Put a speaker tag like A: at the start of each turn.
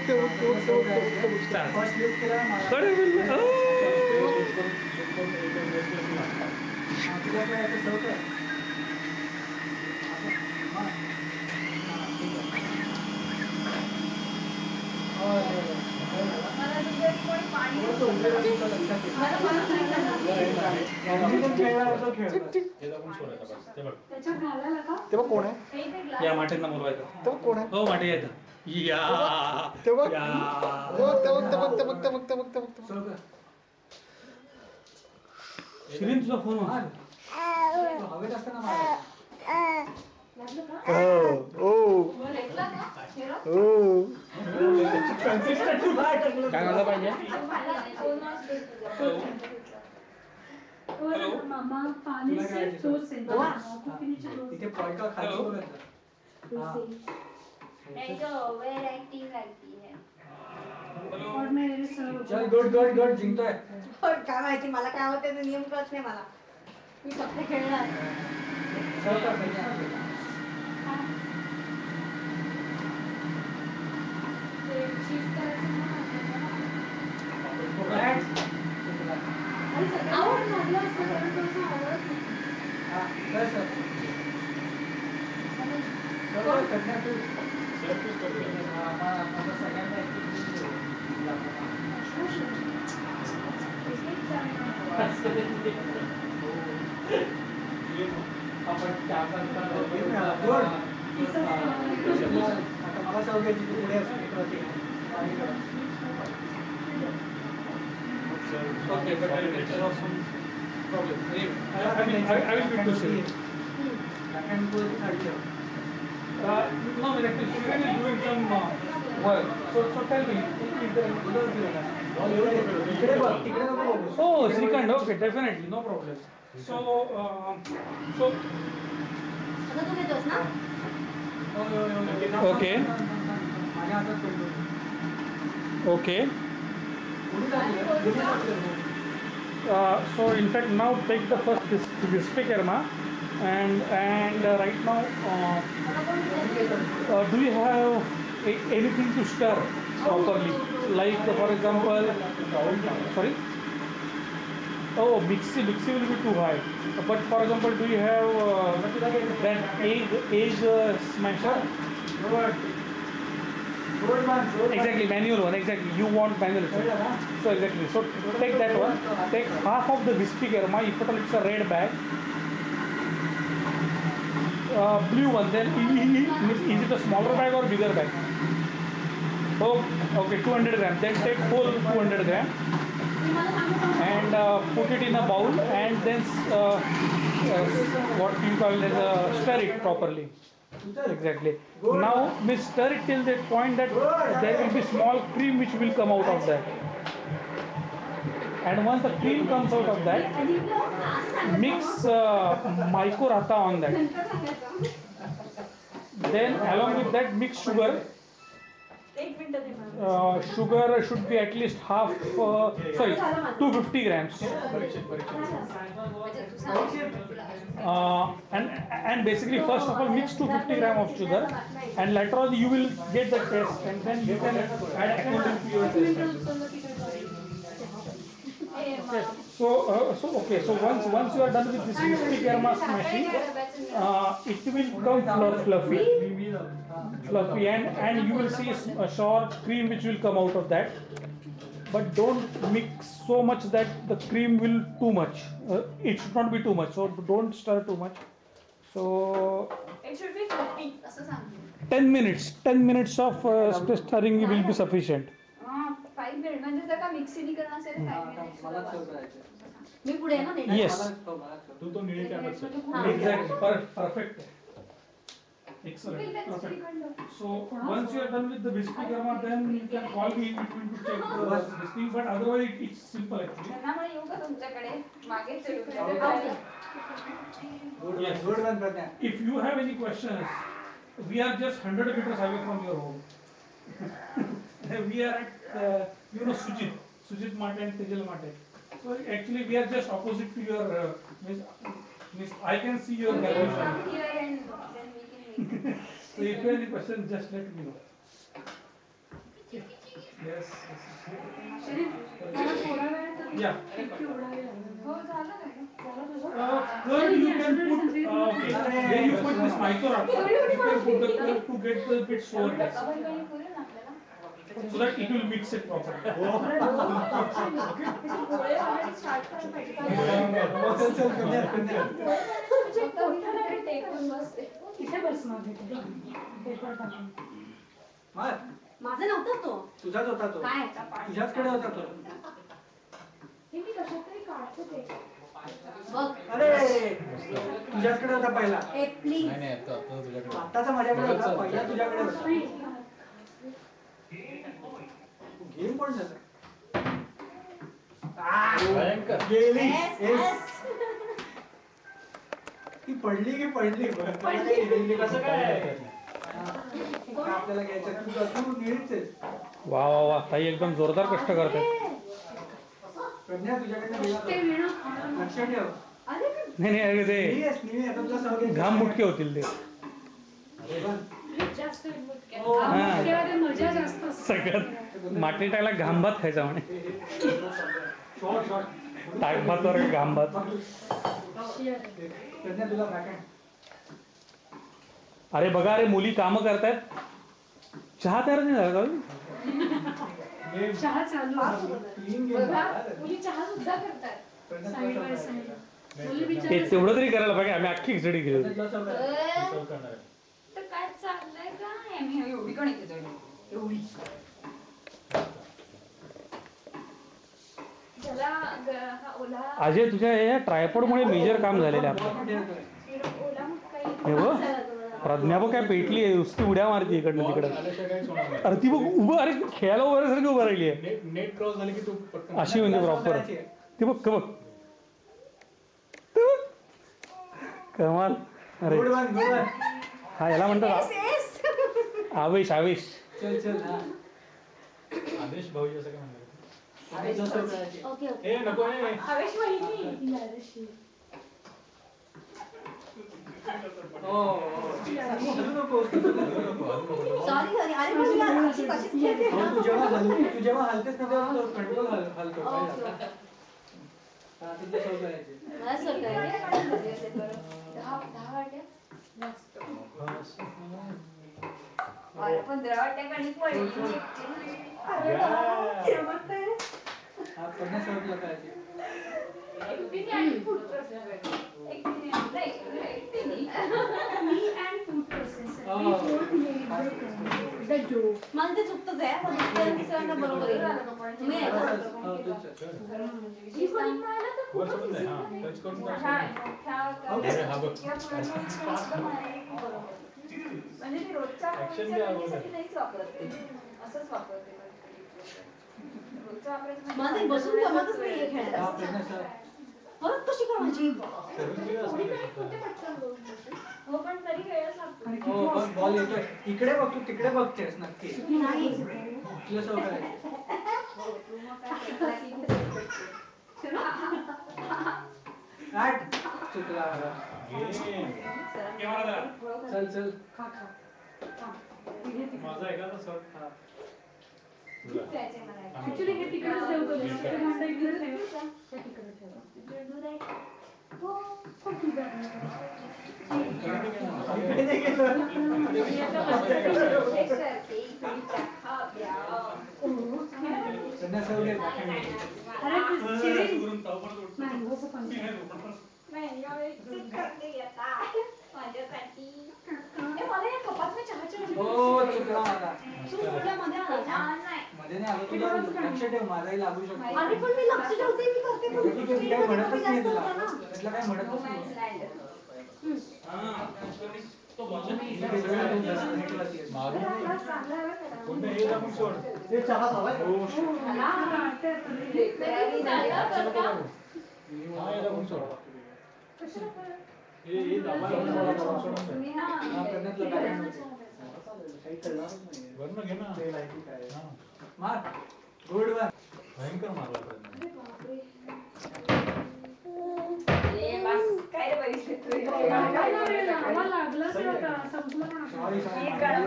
A: कडे
B: तेव्हा कोण आहे?
A: या माटेंना बोलवायचं.
B: तेव्हा कोण आहे?
A: हो माटे येतं. या
B: तेव्हा
A: श्रीन तुझा फोन
B: हवेत असताना काय मला पाहिजे?
C: मामा पानी से सोच से
B: इथे पॉइंट का खाली
D: नहीं तो ओवर एक्टिंग लगती है.
C: और मेरे सर्व
B: चल गुड जिंकतोय.
E: काय माहिती मला काय होते ते नियम कळत नाही मला. मी फक्त खेळणार.
C: आवड लागला असतं कारण तसं आवडत नाही.
A: Okay, but there are some problems. Anyway, I will be pushing. No, actually, Shivan is doing some work. So tell me, is there Oh, Srikand, okay, definitely, no problem. So
E: आता तू घेतोस ना?
A: okay. Okay. So in fact now take the first biscuit kerma and right now do you have anything to stir properly, like for example sorry, oh mixie will be too high, but for example do you have that egg smasher? Exactly, manual one, exactly. You want manual one. So exactly. So take that one. Take half of the whiskey kerma. If at all it's a red bag. Blue one. Then is it a smaller bag or bigger bag? Oh, okay, 200 grams. Then take whole 200 grams and put it in a bowl and then what you call as stir it properly. Exactly. Now stir it till the point that there will be small cream which will come out of that. And once the cream comes out of that, mix maiko rata on that. Then along with that mix sugar. Sugar should be at least half, 250 grams. And basically first of all mix 250 grams of sugar and later on you will get the taste and then you can add according to your taste. So once you are done with this 50 grams smashing, it will become fluffy and you will see a short cream which will come out of that. But don't mix so much that the cream will too much. It should not be too much. So don't stir too much. So
E: It should be 50.
A: 10 minutes of stirring will be sufficient.
D: 5 minute म्हणजे जर का mixing करणार असेल 5 minute.
E: मी पुढे ना net.
A: Yes.
B: तू तो निळी काय बघ.
A: Exactly. Perfect. Excellent. Perfect. So once you are done with the biscuit kerma, then you can call me in between to check this thing. But otherwise it's simple actually.
D: त्यामुळे येऊ का तुमच्याकडे मागे
A: Yes. If you have any questions, we are just 100 meters away from your home. We are at Sujit Mate and Tejal Mate. So actually we are just opposite to your means I can see your graduation. So if you have any questions, just let me know. Yes.
C: तरी मला थोडा वेळ तर
A: Yeah.
C: इतकी उडावी लागेल.
D: हो झालं काय
A: Curd you can put, okay, where you put this micro you can put the curd to get the bit sour taste,
D: आपण काही करू ना आपल्याला
A: so that it will mix it properly.
D: गोळे वगैरे स्टार्ट करायला पाहिजे
B: चल कन्या
D: फक्त मी तिकडे टेकून बसते
C: इथे बस मागे पेपर टाकून.
B: मार
E: माझा नव्हता तो.
B: तुझाच होता तो.
E: काय?
B: तुझ्याचकडे होता तो.
D: हे मी कशात तरी काढते ते
E: बघ.
B: अरे तुझ्याचकडे होता पहिला.
E: ए प्लीज.
F: नाही आता तुझ्याकडे
B: आताचा माझ्याकडे होता, पहिला तुझ्याकडे होता. गेम कोण झालं?
F: भयंकर.
B: गेली.
E: Yes,
B: Yes.
E: yes.
B: ती पडली की पडली कसं काय आपल्याला घ्यायचं तू नीटच आहेस.
A: वा वा वा, ताई एकदम जोरदार कष्ट करते.
B: प्रज्ञा तुझ्याकडनं गेला
C: ते
B: तो.
C: विणं खाणं
B: लक्ष ठेव.
E: अरे
A: नाही नाही अरे ते
B: नेहमी आता तुला सवय आहे.
A: घाम मुटके होतील ते
C: जास्त मुटक्या.
B: हो.
A: हा.
C: तेव्हा ते मजा जास्त असते.
A: सगळ्यात माटी टाकला घाम भात खायचा म्हणे.
B: शॉर्ट शॉर्ट
A: ताक भातावर घाम भात.
B: प्रज्ञा तुला बॅकहँड.
A: अरे बघा, अरे मुली कामं करतायत, चहा तयार नाही झाला का अजून?
C: चहा चालू आहे.
B: क्लीन गेम
D: बघा मुली चहा सुद्धा करतात
C: साईड बाय साईड. मुली
A: ते
C: बिचाऱ्या
A: तेवढं तरी करायला पाहिजे. आम्ही अख्खी खिचडी केली होती.
D: तर काय चाललंय काय मी एवढी गणित एवढी ज्याला हा ओला
A: अजय, तुझ्या या ट्रायपॉडमुळे मेजर काम झालेलं आहे आपलं.
D: ओला मग काही
A: हे बघ, प्रज्ञा बघ काय पेटली आहे, नुसती उड्या मारते इकडनं तिकडं. अरे ती बघ उभं, अरे खेळायला उभारल्यासारखी उभं राहिली आहे
F: नेट क्रॉस झाली की तू पटकन
A: अशी, म्हणजे प्रॉपर. ते बघ बघ ते बघ. कमाल. अरे
B: गुड वन गुड वन.
A: हा याला म्हणतात
E: yes.
A: आवेश. आवेश
B: चल चल हा.
F: आदेश भाऊ असं काय म्हणणार
B: आणि जसं करायचे.
E: Okay okay.
F: ए नको ए
D: आवेश वहिनी
C: ही आरशी.
B: हो हलू नकोस.
E: Sorry sorry. अरे पण यार अशी कशीच खेळते
B: हो,
E: ना.
B: तू जेव्हा हलतेस ना तेव्हा कंट्रोल हलतो.
E: Okay, okay.
B: हा, तुझं सवय करायची.
E: मला सर करायचे.
D: 10 वाट्या अरे 15 वाट्या गणित वळली
E: अरे बाबा, किंमत आहे.
B: हा, पन्नास सवय तुला करायची.
D: एकटीने आणि फूड प्रोसेस एकटीने एकटीने
C: मी and food processor.
B: Oh.
C: We both made the dough.
E: मला ते चुकतच आहे पण दुसऱ्यांना बरोबर आहे. मी आहे का?
B: हो, तूच आहे.
D: ही कोणी म्हणाला तर
F: वर सोडून दे हा टच करून
D: मोठ्या
F: टाक.
D: मोठ्या
F: अरे हा बघ
D: किंवा पुरणपोळी सुद्धा म्हणाले की बरोबर. म्हणजे ते रोजच्या
F: Action
D: पोळीच्या
F: द्या
D: गणितासाठी नाहीच वापरत ते. असंच वापरते रोजच्या वापरायचं
E: मला ते बसून जमतच नाही
B: हा,
E: खेळायला.
B: प्रज्ञा सर.
E: परत कशी करायची?
F: करून घे असं
D: थोडी
F: नाही
D: तरी कुठे पटकन बोलू शकते. हो पण तरी वेळच लागतो
B: हो बघ बॉल येतोय. इकडे बघ, तू तिकडे बघतेस नक्की.
E: नाही.
B: तुला सवय करायची.
D: तू मग काय करते?
B: आठ. चुकला. चल चल.
C: खा खा. खा. हे घे
F: माझा आहे का तसं
B: हा.
D: जायचंय मला.
C: ऍक्च्युली हे तिकडेच ठेव कधी. ते भांडं इकडे ठेव. हे तिकडे ठेव.
D: दूध आहे.
C: हो, खूप दूध आहे.
B: इकडे नाही गेलं.
D: एक करते, इकडे चहा द्या.
B: प्रज्ञा सर घे, backhand.
C: अरे ते चिरी. मँगोचं पण.
D: नाही, यावेळी करते आता. माझ्यासाठी. ए, मला या कपातनं चहाची
B: हो चुकला माझा.
E: तू मुलामध्ये आला ना?
D: नाही.
B: मध्ये नाही आलं. तुला लक्ष ठेव, माझाही लागू शकतो.
E: अरे पण मी लक्ष ठेवते, मी करते पण
B: ठीक आहे, मी काही म्हणतच नाही तुला.
E: जास्त होतं ना.
B: त्यातलं काही म्हणतच नाही. ठीक आहे, सगळं तू जास्त नीट वाचतेस.
F: मारून
D: चांगला आहे बरं का?
F: कोणतं हे दाखवून सोड
B: हे चहा झालाय.
C: हा, ते
D: तयारी झाली बरं का?
F: हा हे दाखवून सोड
D: कशाला कळलं?
F: हे दाबायला सोडून दे
D: तुम्ही
B: हा,
D: ना
B: प्रज्ञातलं backhand होते.
G: काही कळणारच नाही.
F: वरनं घे ना
G: ते लाईटी काय.
F: हा
B: मार. Good one.
F: भयंकर मारला प्रयत्न
D: अरे बापरे. ए, बस. काय रे बाई,
C: लागलाच नव्हता. संपलं पण
B: सॉरी
D: हीच
B: सॉरी.
D: गळा